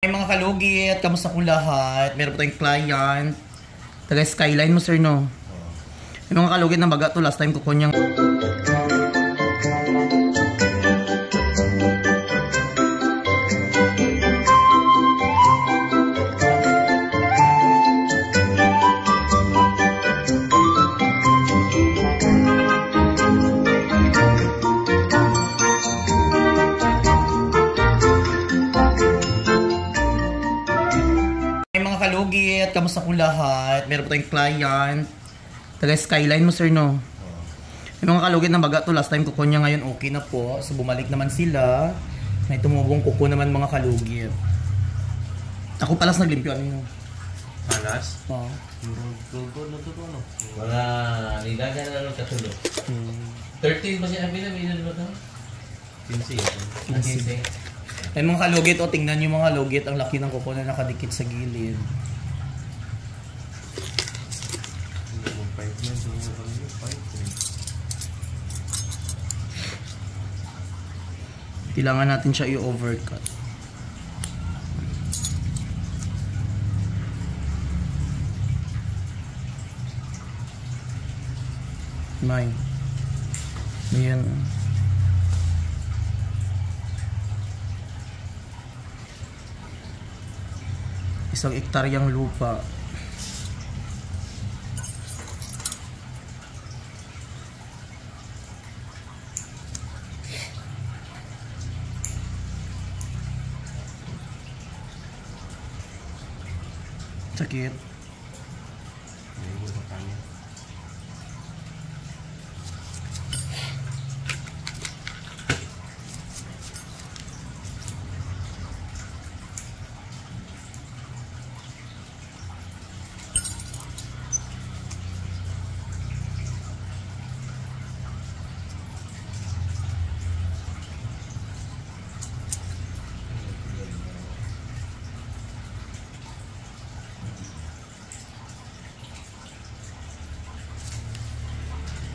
Ay mga kalugit, kamusta po lahat? Meron po tayong client. Taga Skyline mo sir no? Yung mga kalugit na baga to last time kukunyang kalugit, kamusta po lahat? Meron po tayong client. Taga Skyline mo sir no? Yung mga kalugit na baga to last time kuko niya ngayon okay na po. So bumalik naman sila. May tumubong kuko naman mga kalugit. Ako palas naglimpyo ano yun? Palas? Oo. Mga nilaga na lang katulog. 13 ba siya binan mo ito? 15. Ay mga kalugit, o tingnan nyo mga kalugit, ang laki ng kuko na nakadikit sa gilid. Kailangan natin siya i-overcut. May. Ayan. Isang ektaryang lupa. Sakit.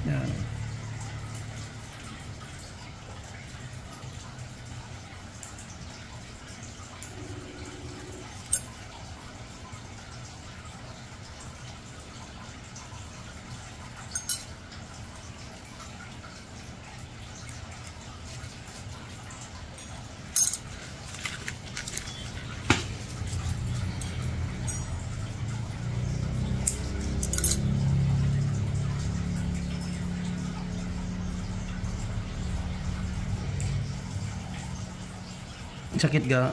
Yan. Sakit ga?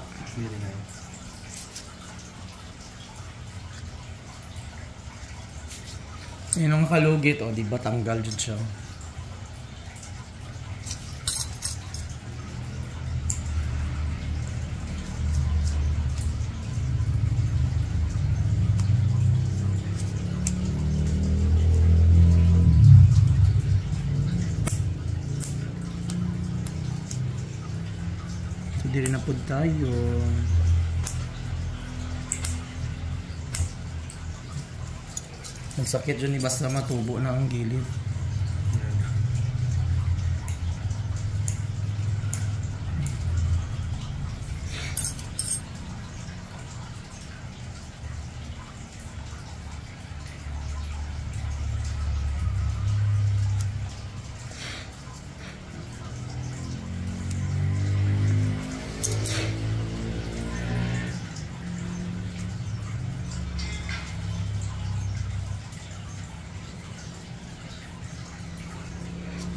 Yan ang kalugit, o, di ba tanggal dyan siya. Hindi rin na po tayo. Ang sakit dyan, basta matubo na ang gilid.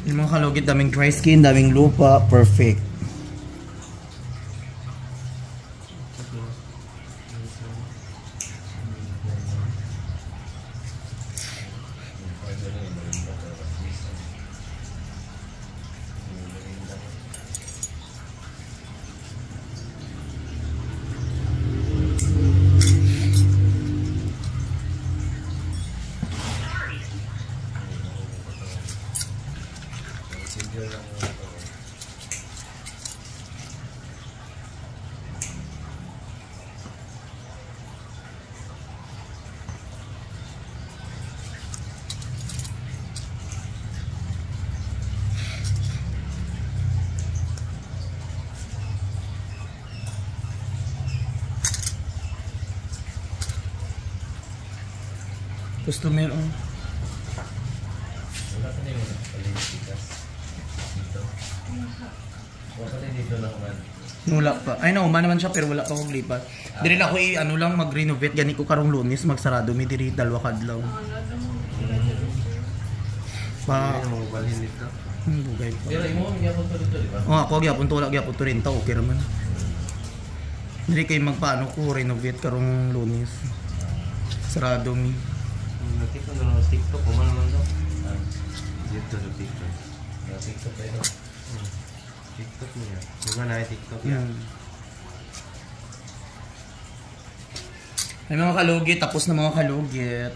Yung mga kalugit, daming dry skin, daming lupa, perfect. Customer, oh. Wala ka na yung palitikas. Dito. Wala ka na dito lang man. Wala pa. Ay no, man naman siya pero wala pa akong lipat. Diri na ako ano lang mag-renovate gani ko karong Lunes magsarado mi diri dalawa kadlaw. Pa Ano mo balhin dito? bugay pa. Pero imo gyapon to dito, di ba? Oh, ako gyapon to wala gyapon to renta okay ra man. Diri kay magpaano ko renovate karong Lunes. Sarado mi. Nakita ko na TikTok ko man naman daw. Dito sa TikTok. Sa TikTok ito. TikTok niya. Di ba na TikTok yan? Ay mga kalugit, tapos na mga kalugit.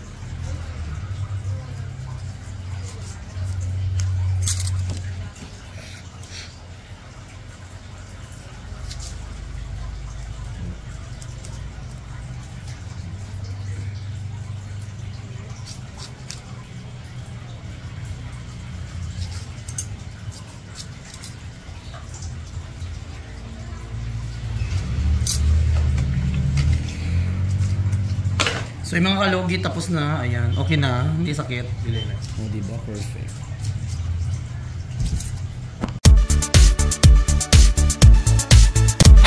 So yung mga kalugit tapos na, ayan, okay na, hindi sakit. Dili na. Oh, diba? Perfect.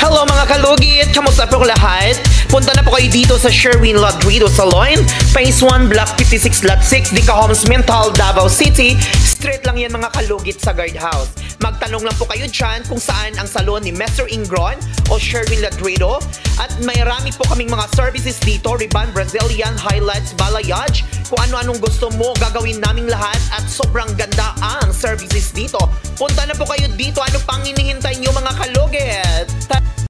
Hello mga kalugit! Kamusta po lahat? Punta na po kayo dito sa Sherwin Ladrido Salon, Phase 1, Block 56, Lot 6, Dica Homes, Mental, Davao City. Straight lang yan mga kalugit sa guardhouse. Magtanong lang po kayo dyan kung saan ang salon ni Mr. Ingron o Sherwin Ladrido. At may rami po kaming mga services dito, Ribbon, Brazilian, Highlights, Balayage. Kung ano-anong gusto mo, gagawin naming lahat at sobrang ganda ang services dito. Punta na po kayo dito. Ano pang hinihintay nyo mga kalugit?